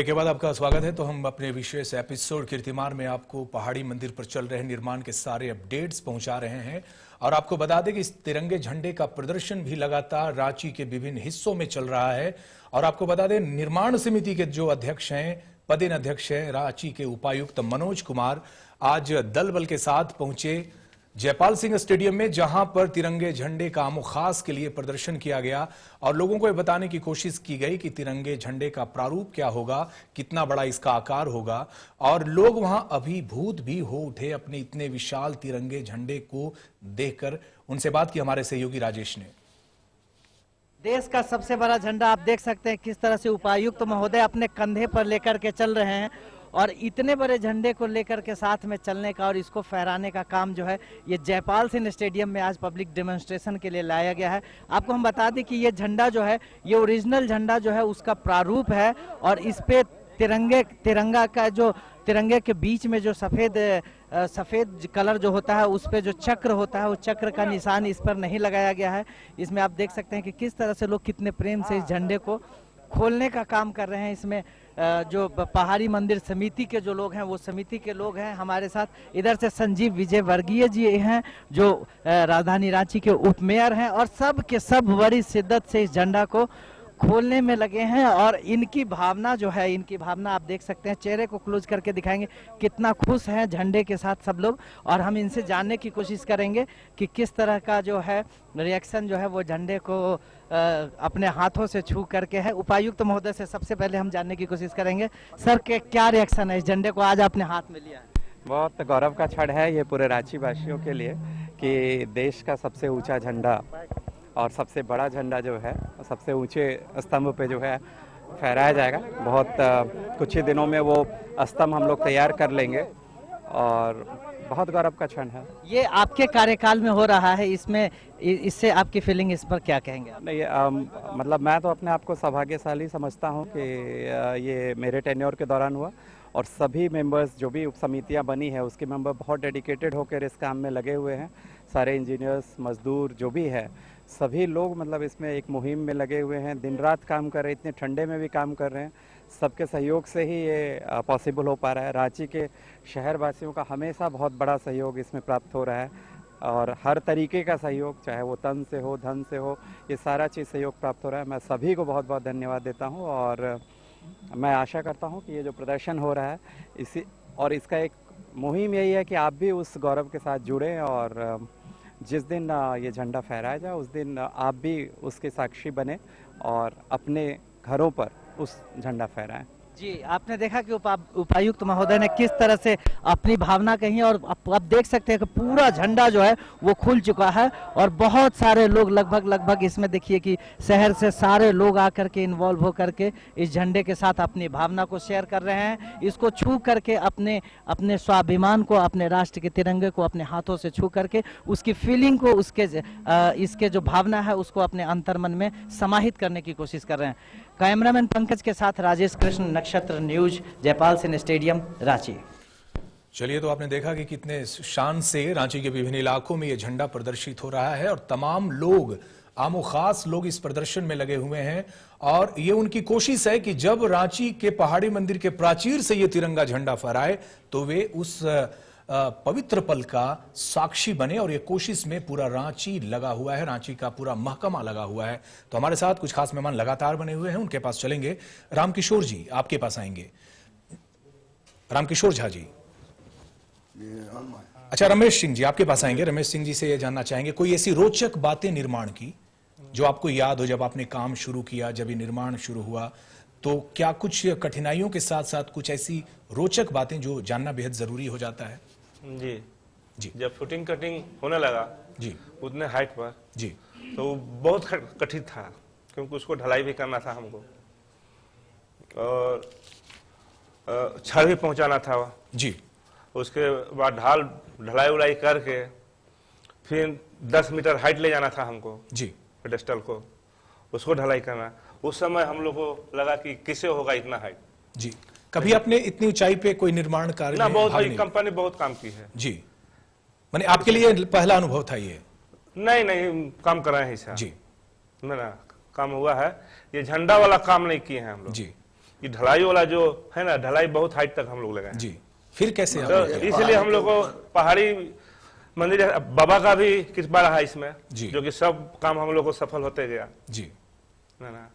Break के बाद आपका स्वागत है। तो हम अपने विशेष एपिसोड कीर्तिमान में आपको पहाड़ी मंदिर पर चल रहे निर्माण के सारे अपडेट्स पहुंचा रहे हैं और आपको बता दें कि इस तिरंगे झंडे का प्रदर्शन भी लगातार रांची के विभिन्न हिस्सों में चल रहा है। और आपको बता दें निर्माण समिति के जो अध्यक्ष हैं, पदेन अध्यक्ष हैं रांची के उपायुक्त मनोज कुमार, आज दल बल के साथ पहुंचे जयपाल सिंह स्टेडियम में, जहां पर तिरंगे झंडे का आमोखास के लिए प्रदर्शन किया गया और लोगों को यह बताने की कोशिश की गई कि तिरंगे झंडे का प्रारूप क्या होगा, कितना बड़ा इसका आकार होगा। और लोग वहां अभिभूत भी हो उठे अपने इतने विशाल तिरंगे झंडे को देखकर। उनसे बात की हमारे सहयोगी राजेश ने। देश का सबसे बड़ा झंडा आप देख सकते हैं किस तरह से उपायुक्त महोदय अपने कंधे पर लेकर के चल रहे हैं और इतने बड़े झंडे को लेकर के साथ में चलने का और इसको फहराने का काम जो है ये जयपाल सिंह स्टेडियम में आज पब्लिक डेमोन्स्ट्रेशन के लिए लाया गया है। आपको हम बता दें कि ये झंडा जो है ये ओरिजिनल झंडा जो है उसका प्रारूप है और इस पे तिरंगा का जो तिरंगे के बीच में जो सफेद कलर जो होता है उस पे जो चक्र होता है वो चक्र का निशान इस पर नहीं लगाया गया है। इसमें आप देख सकते हैं कि किस तरह से लोग कितने प्रेम से इस झंडे को खोलने का काम कर रहे हैं। इसमें जो पहाड़ी मंदिर समिति के जो लोग हैं वो समिति के लोग हैं हमारे साथ। इधर से संजीव विजय वर्गीय जी हैं जो राजधानी रांची के उप मेयर हैं और सब के सब बड़ी शिद्दत से इस झंडा को खोलने में लगे हैं। और इनकी भावना जो है, इनकी भावना आप देख सकते हैं, चेहरे को क्लोज करके दिखाएंगे कितना खुश हैं झंडे के साथ सब लोग। और हम इनसे जानने की कोशिश करेंगे कि किस तरह का जो है रिएक्शन जो है वो झंडे को अपने हाथों से छू करके है। उपायुक्त महोदय से सबसे पहले हम जानने की कोशिश करेंगे, सर के क्या रिएक्शन है इस झंडे को आज आपने हाथ में लिया है? बहुत गौरव का क्षण है ये पूरे रांची वासियों के लिए कि देश का सबसे ऊंचा झंडा और सबसे बड़ा झंडा जो है सबसे ऊंचे स्तंभ पे जो है फहराया जाएगा। बहुत कुछ ही दिनों में वो स्तंभ हम लोग तैयार कर लेंगे और बहुत गौरव का क्षण है। ये आपके कार्यकाल में हो रहा है, इसमें इससे आपकी फीलिंग इस पर क्या कहेंगे? नहीं, मतलब मैं तो अपने आप को सौभाग्यशाली समझता हूँ कि ये मेरे टेन्योर के दौरान हुआ और सभी मेंबर्स जो भी उप समितियाँ बनी है उसके मेंबर बहुत डेडिकेटेड होकर इस काम में लगे हुए हैं। सारे इंजीनियर्स, मजदूर जो भी है सभी लोग मतलब इसमें एक मुहिम में लगे हुए हैं, दिन रात काम कर रहे हैं, इतने ठंडे में भी काम कर रहे हैं। सबके सहयोग से ही ये पॉसिबल हो पा रहा है। रांची के शहरवासियों का हमेशा बहुत बड़ा सहयोग इसमें प्राप्त हो रहा है और हर तरीके का सहयोग, चाहे वो तन से हो, धन से हो, ये सारा चीज़ सहयोग प्राप्त हो रहा है। मैं सभी को बहुत बहुत धन्यवाद देता हूँ और मैं आशा करता हूँ कि ये जो प्रदर्शन हो रहा है इसका एक मुहिम यही है कि आप भी उस गौरव के साथ जुड़ें और जिस दिन ये झंडा फहराया जाए उस दिन आप भी उसके साक्षी बने और अपने घरों पर उस झंडा फहराएं। जी, आपने देखा कि उपायुक्त महोदय ने किस तरह से अपनी भावना कही और आप देख सकते हैं कि पूरा झंडा जो है वो खुल चुका है और बहुत सारे लोग लगभग इसमें देखिए कि शहर से सारे लोग आकर के इन्वॉल्व होकर के इस झंडे के साथ अपनी भावना को शेयर कर रहे हैं। इसको छू करके अपने स्वाभिमान को, अपने राष्ट्र के तिरंगे को अपने हाथों से छू करके उसकी फीलिंग को, इसके जो भावना है उसको अपने अंतर्मन में समाहित करने की कोशिश कर रहे हैं। कैमरामैन पंकज के साथ राजेश कृष्ण, नक्षत्र न्यूज, जयपाल सिंह स्टेडियम, रांची। चलिए, तो आपने देखा कि कितने शान से रांची के विभिन्न इलाकों में यह झंडा प्रदर्शित हो रहा है और तमाम लोग, आमोखास लोग इस प्रदर्शन में लगे हुए हैं और ये उनकी कोशिश है कि जब रांची के पहाड़ी मंदिर के प्राचीर से ये तिरंगा झंडा फहराए तो वे उस पवित्र पल का साक्षी बने। और ये कोशिश में पूरा रांची लगा हुआ है, रांची का पूरा महकमा लगा हुआ है। तो हमारे साथ कुछ खास मेहमान लगातार बने हुए हैं, उनके पास चलेंगे। रामकिशोर जी आपके पास आएंगे। रामकिशोर झा जी, अच्छा, रमेश सिंह जी आपके पास आएंगे। रमेश सिंह जी से ये जानना चाहेंगे कोई ऐसी रोचक बातें निर्माण की जो आपको याद हो जब आपने काम शुरू किया, जब ये निर्माण शुरू हुआ, तो क्या कुछ कठिनाइयों के साथ साथ कुछ ऐसी रोचक बातें जो जानना बेहद जरूरी हो जाता है? जी, जब शूटिंग कटिंग होने लगा जी उतने हाइट पर जी, तो बहुत कठिन था क्योंकि उसको ढलाई भी करना था हमको और छड़ भी पहुंचाना था जी। उसके बाद ढलाई उलाई करके फिर 10 मीटर हाइट ले जाना था हमको जी, पेडेस्टल को, उसको ढलाई करना। उस समय हम लोग को लगा कि किसे होगा इतना हाइट। जी, कभी आपने इतनी ऊंचाई पे कोई निर्माण कार्य ना, बहुत बड़ी कंपनी बहुत काम की है जी, माने आपके लिए पहला अनुभव था ये? नहीं, काम कर रहे हैं जी, ना काम हुआ है, ये झंडा वाला काम नहीं किए हैं हम लोग जी। ये ढलाई वाला जो है ना, ढलाई बहुत हाइट तक हम लोग लगाए जी, फिर कैसे तो इसलिए हम लोग को पहाड़ी मंदिर बाबा का भी कृपा रहा इसमें, जी। जो कि सब काम हम लोग को सफल होते गया जी, ना।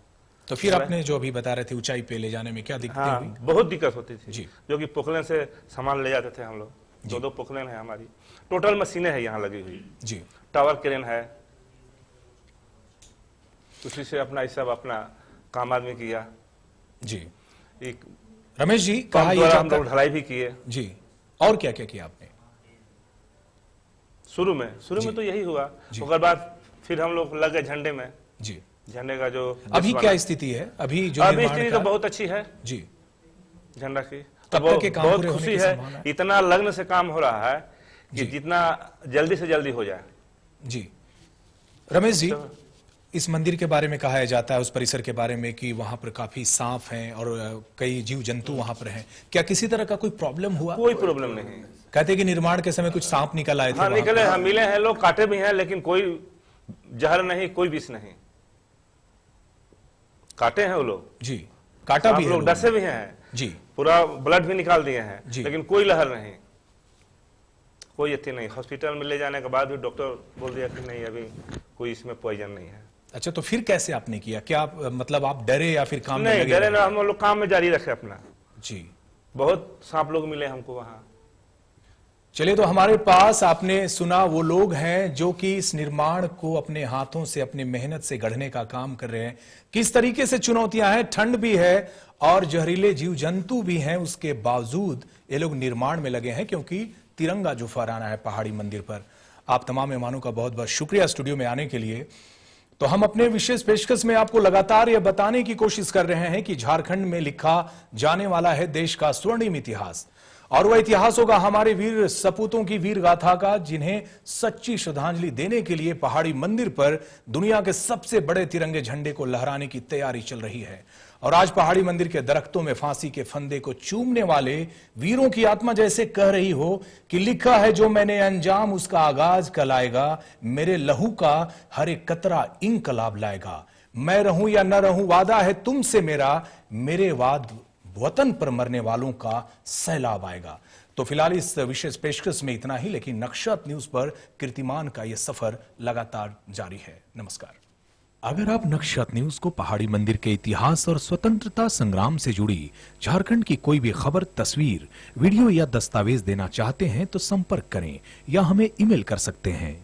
तो फिर आपने जो अभी बता रहे थे ऊंचाई पे ले जाने में क्या दिक्कतें हाँ, हुई? बहुत दिक्कत होती थी जी। जो कि पोखलेन से सामान ले जाते थे हम लोग। दो पोखलेन है हमारी, टोटल मशीनें है यहाँ लगी हुई, जी, टावर क्रेन है, उसी से अपना ये सब अपना काम आदमी किया। जी। एक रमेश जी, पंप कहा यह द्वारा हम जाता लोग ढलाई भी किए जी, और क्या क्या किया आपने? शुरू में तो यही हुआ। उसके बाद फिर हम लोग लगे झंडे में, जी, झंडे का जो अभी देश क्या बना। स्थिति है? अभी जो अभी निर्माण स्थिति का तो बहुत अच्छी है जी, झंडा की, कब तो तक ये काम बहुत पूरे होने खुशी की है। संभावना है? इतना लग्न से काम हो रहा है कि जी। जितना जल्दी से जल्दी हो जाए। जी। रमेश जी, इस मंदिर के बारे में कहा जाता है, उस परिसर के बारे में, कि वहां पर काफी सांप हैं और कई जीव जंतु वहां पर हैं। क्या किसी तरह का कोई प्रॉब्लम हुआ? कोई प्रॉब्लम नहीं। कहते हैं कि निर्माण के समय कुछ सांप निकल आए थे हाँ वहां निकले, पर। हाँ मिले हैं, लोग काटे भी हैं, लेकिन कोई जहर नहीं, कोई विष नहीं। काटे हैं वो लोग जी, काटा भी है लोग, लोगों डसे ने। भी हैं, जी, पूरा ब्लड भी निकाल दिए हैं, जी। लेकिन कोई लहर नहीं, कोई अति नहीं। हॉस्पिटल में ले जाने के बाद भी डॉक्टर बोल दिया कि नहीं अभी कोई इसमें पॉइजन नहीं है। अच्छा, तो फिर कैसे आपने किया? क्या मतलब आप डरे या फिर काम में नहीं लगे डरे रहे? ना, हम लोग काम में जारी रखे अपना। जी, बहुत सांप लोग मिले हमको वहां। चलिए, तो हमारे पास आपने सुना वो लोग हैं जो कि इस निर्माण को अपने हाथों से, अपने मेहनत से गढ़ने का काम कर रहे हैं। किस तरीके से चुनौतियां हैं, ठंड भी है और जहरीले जीव जंतु भी हैं, उसके बावजूद ये लोग निर्माण में लगे हैं, क्योंकि तिरंगा जो फहराना है पहाड़ी मंदिर पर। आप तमाम मेहमानों का बहुत बहुत शुक्रिया स्टूडियो में आने के लिए। तो हम अपने विशेष पेशकश में आपको लगातार यह बताने की कोशिश कर रहे हैं कि झारखंड में लिखा जाने वाला है देश का स्वर्णिम इतिहास, और वह इतिहास होगा हमारे वीर सपूतों की वीर गाथा का, जिन्हें सच्ची श्रद्धांजलि देने के लिए पहाड़ी मंदिर पर दुनिया के सबसे बड़े तिरंगे झंडे को लहराने की तैयारी चल रही है। और आज पहाड़ी मंदिर के दरख्तों में फांसी के फंदे को चूमने वाले वीरों की आत्मा जैसे कह रही हो कि लिखा है जो मैंने अंजाम उसका आगाज कल आएगा, मेरे लहू का हर एक कतरा इंकलाब लाएगा, मैं रहूं या न रहूं वादा है तुमसे मेरा, मेरे वाद वतन पर मरने वालों का सैलाब आएगा। तो फिलहाल इस विशेष पेशकश में इतना ही, लेकिन नक्शत न्यूज पर कीर्तिमान का यह सफर लगातार जारी है। नमस्कार। अगर आप नक्शत न्यूज को पहाड़ी मंदिर के इतिहास और स्वतंत्रता संग्राम से जुड़ी झारखंड की कोई भी खबर, तस्वीर, वीडियो या दस्तावेज देना चाहते हैं तो संपर्क करें या हमें ईमेल कर सकते हैं।